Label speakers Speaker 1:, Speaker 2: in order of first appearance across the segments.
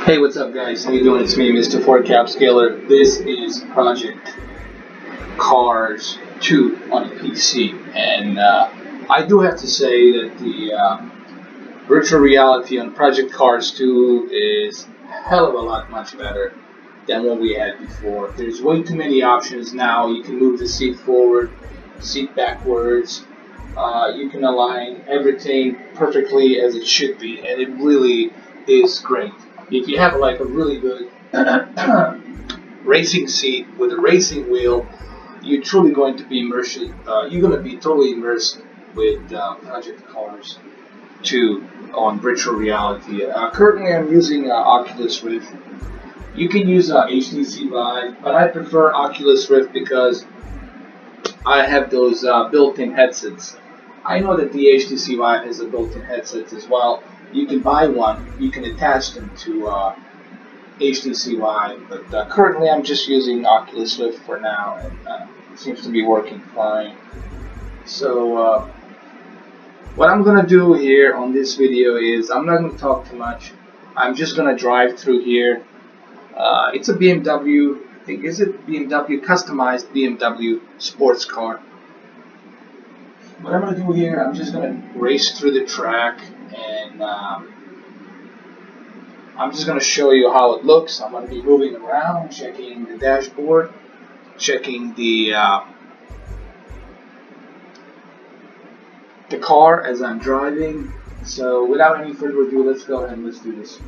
Speaker 1: Hey, what's up guys? How you doing? It's me, Mr. 4Cap Scaler. This is Project Cars 2 on the PC, and I do have to say that the virtual reality on Project Cars 2 is a hell of a lot much better than what we had before. There's way too many options now. You can move the seat forward, seat backwards. You can align everything perfectly as it should be, and it really is great. If you have like a really good racing seat with a racing wheel, you're truly going to be immersed. You're going to be totally immersed with Project Cars 2 on virtual reality. Currently, I'm using Oculus Rift. You can use HTC Vive, but I prefer Oculus Rift because I have those built-in headsets. I know that the HTC Vive has a built-in headsets as well. You can buy one, you can attach them to HTC Vive, but currently I'm just using Oculus Rift for now, and it seems to be working fine. So what I'm going to do here on this video is I'm not going to talk too much. I'm just going to drive through here. It's a BMW, I think, is it BMW, customized BMW sports car. What I'm going to do here, I'm just going to race through the track, and I'm just going to show you how it looks. I'm going to be moving around, checking the dashboard, checking the car as I'm driving. So without any further ado, let's go ahead and let's do this.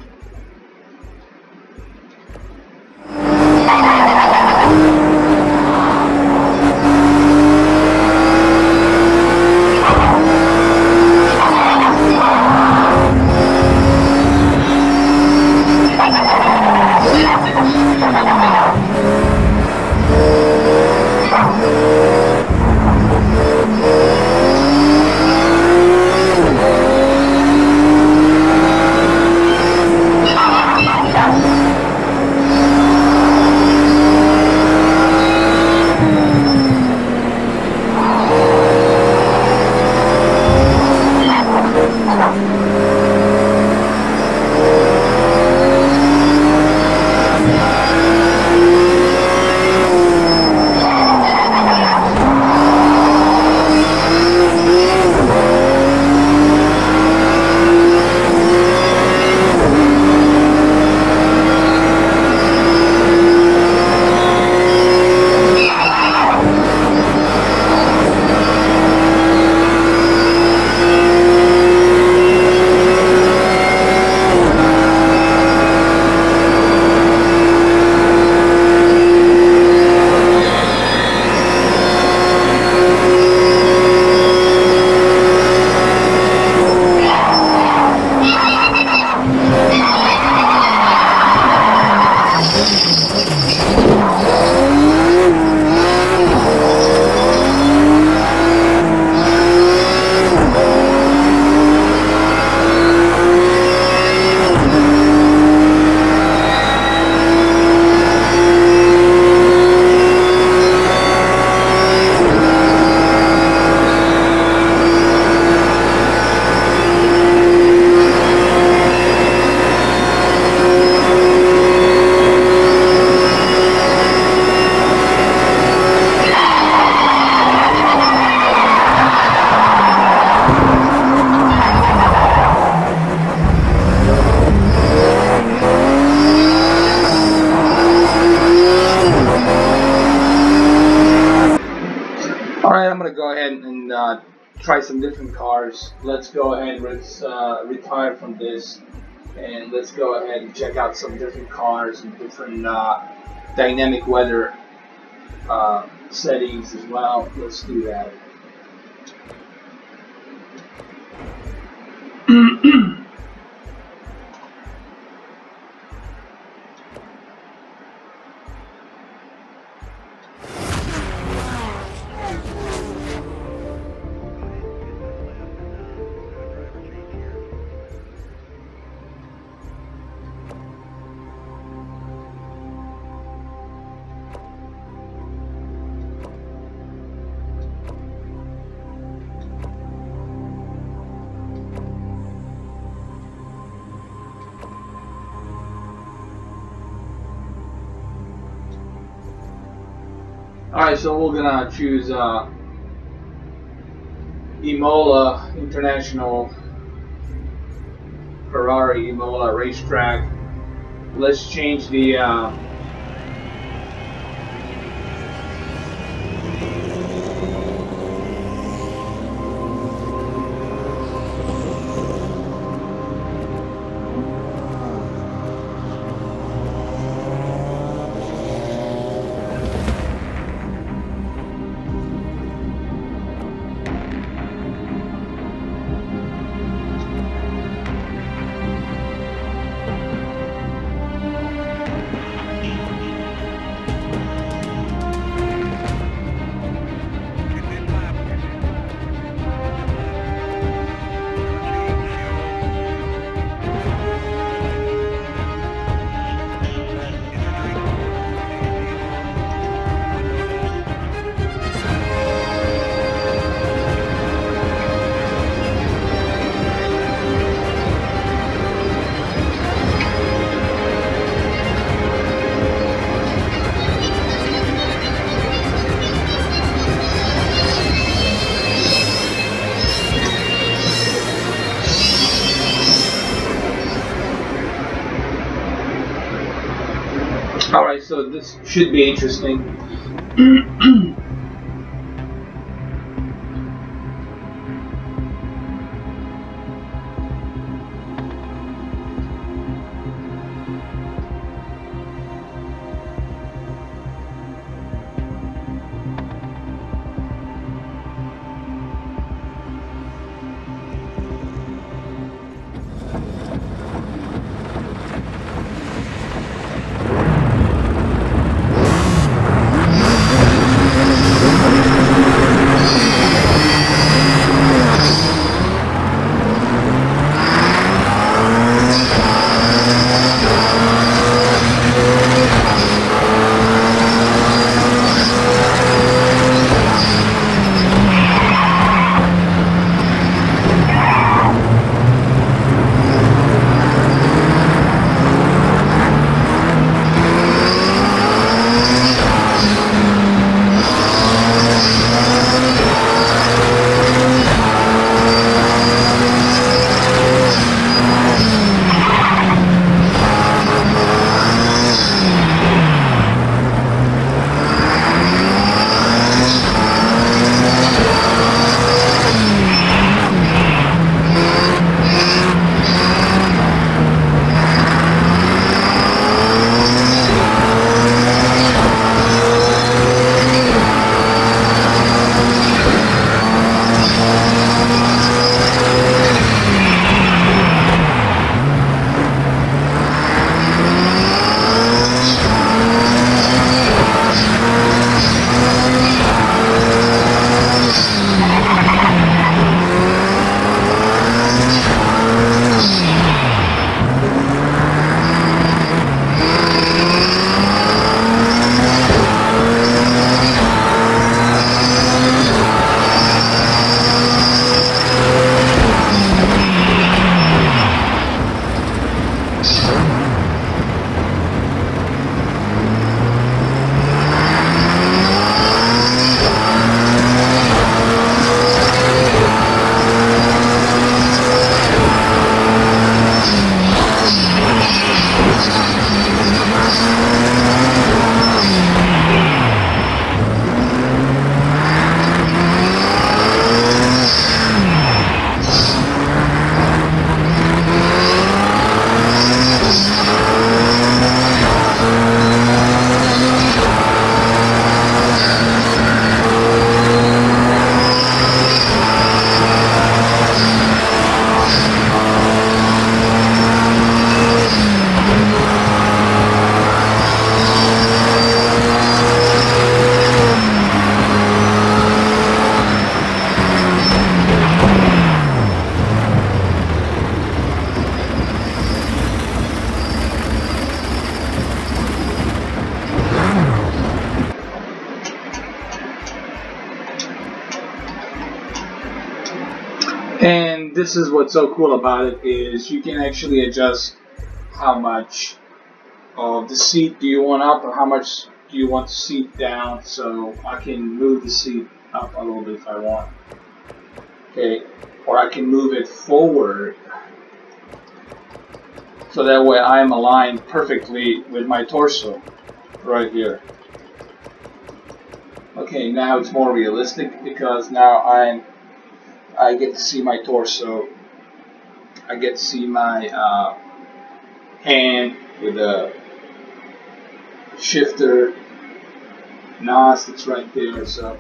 Speaker 1: Alright, I'm going to go ahead and try some different cars. Let's go ahead and let's retire from this, and let's go ahead and check out some different cars and different dynamic weather settings as well. Let's do that. Alright, so we're gonna choose Imola International Ferrari Imola Racetrack. Let's change the Alright, so this should be interesting. And this is what's so cool about it is you can actually adjust how much of the seat do you want up or how much do you want the seat down? So I can move the seat up a little bit if I want. Okay, or I can move it forward. So that way I'm aligned perfectly with my torso right here. Okay, now it's more realistic because now I get to see my torso. I get to see my hand with a shifter NOS that's right there. So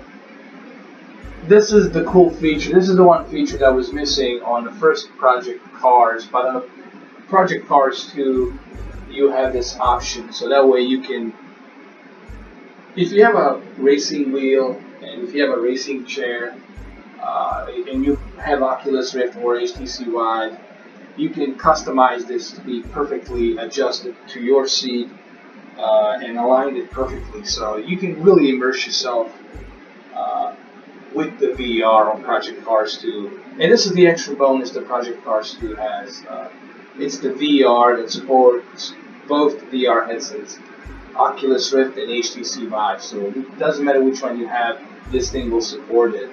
Speaker 1: this is the cool feature. This is the one feature that was missing on the first Project Cars, but on the Project Cars 2 you have this option, so that way you can, if you have a racing wheel and if you have a racing chair and you have Oculus Rift or HTC Vive, you can customize this to be perfectly adjusted to your seat and align it perfectly, so you can really immerse yourself with the VR on Project Cars 2. And this is the extra bonus that Project Cars 2 has. It's the VR that supports both VR headsets, Oculus Rift and HTC Vive, so it doesn't matter which one you have, this thing will support it.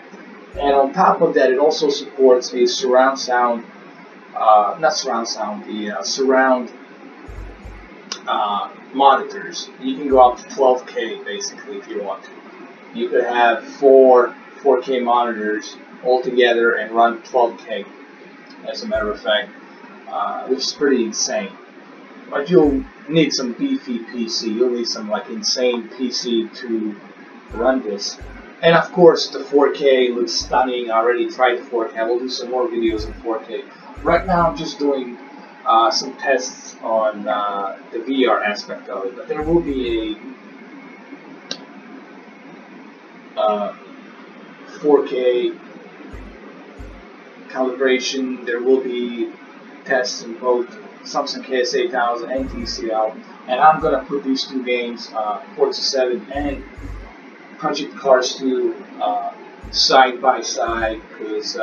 Speaker 1: And on top of that, it also supports a surround sound, not surround sound, the surround monitors. You can go up to 12K basically if you want to. You could have 4K monitors all together and run 12K, as a matter of fact, which is pretty insane. But you'll need some beefy PC. You'll need some like insane PC to run this. And of course, the 4K looks stunning. I already tried the 4K. We'll do some more videos in 4K. Right now, I'm just doing some tests on the VR aspect of it. But there will be a 4K calibration. There will be tests in both Samsung KS8000 and TCL, and I'm gonna put these two games, Forza 7 and Project Cars 2, side by side, because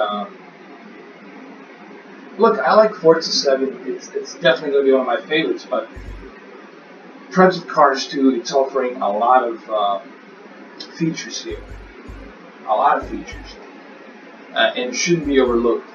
Speaker 1: look, I like Forza 7. It's definitely gonna be one of my favorites, but Project Cars 2, it's offering a lot of features here, a lot of features, and shouldn't be overlooked.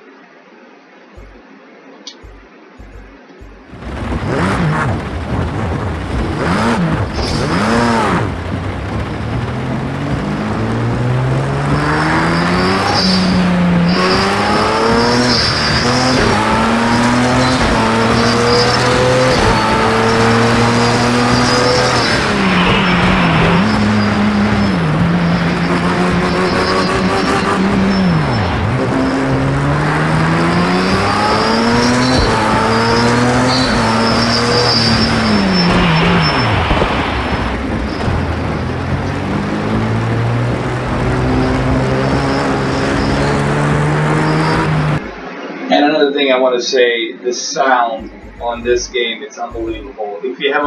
Speaker 1: And another thing I want to say, the sound on this game, it's unbelievable. If you have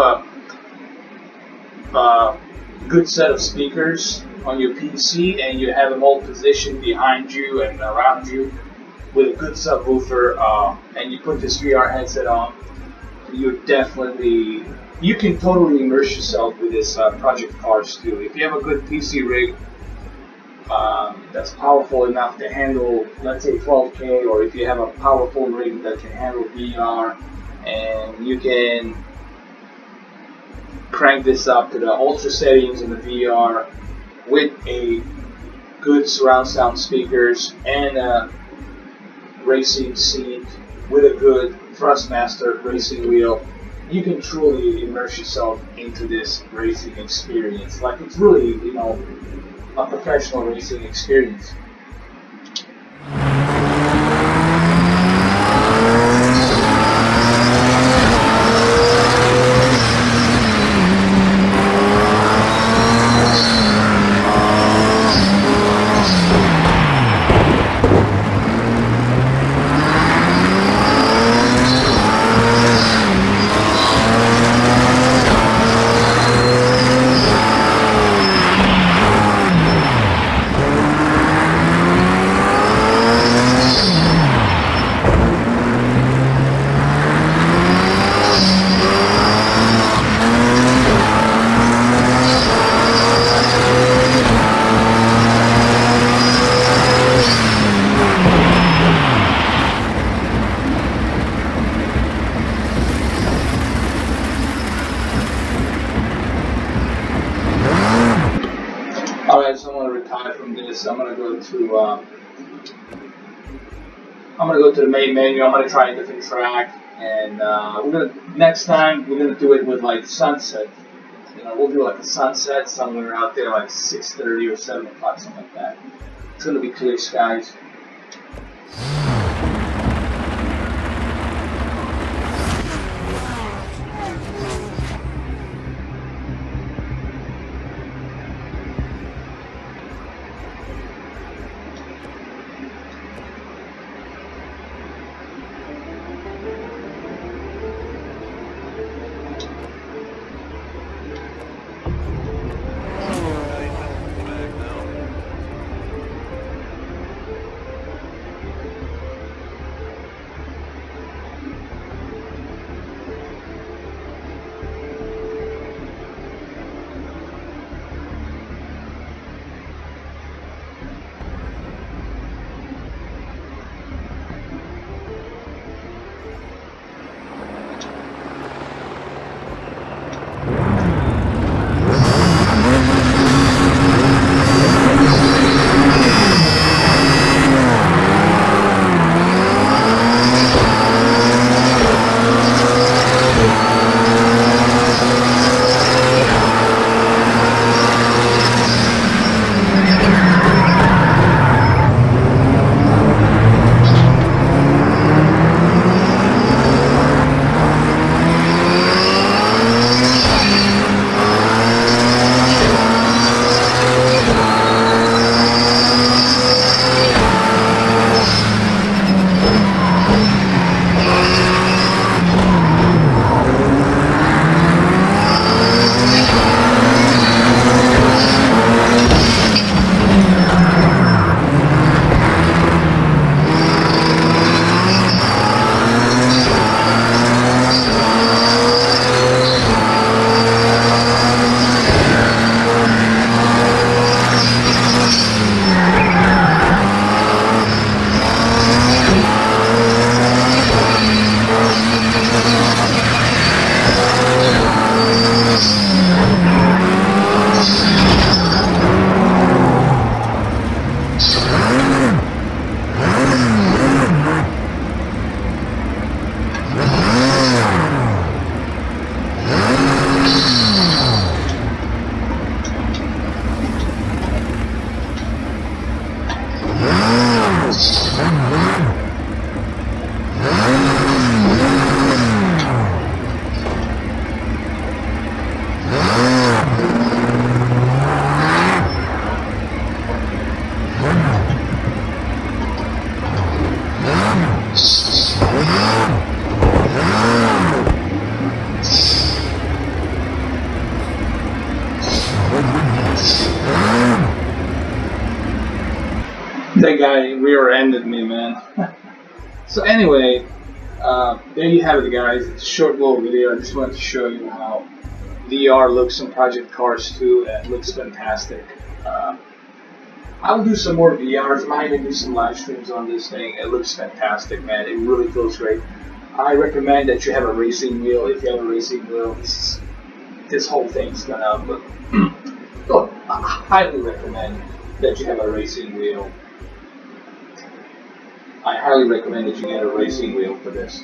Speaker 1: a good set of speakers on your PC and you have them all positioned behind you and around you with a good subwoofer, and you put this VR headset on, you can totally immerse yourself with this Project Cars 2. If you have a good PC rig that's powerful enough to handle, let's say, 12K, or if you have a powerful rig that can handle VR, and you can crank this up to the ultra settings in the VR with a good surround sound speakers and a racing seat with a good Thrustmaster racing wheel, you can truly immerse yourself into this racing experience. Like, it's really, you know, a professional racing experience. course, I'm gonna retire from this. I'm gonna go to the main menu. I'm gonna try a different track, and next time we're gonna do it with like sunset. You know, we'll do like a sunset somewhere out there, like 6:30 or 7 o'clock, something like that. It's gonna be clear skies. That guy rear-ended me, man. So anyway, there you have it, guys. It's a short little video. I just wanted to show you how VR looks in Project Cars 2, and it looks fantastic. I will do some more VRs. I might even do some live streams on this thing. It looks fantastic, man. It really feels great. I recommend that you have a racing wheel. If you have a racing wheel, this whole thing's gonna look. Look, I highly recommend that you have a racing wheel. I highly recommend that you get a racing wheel for this.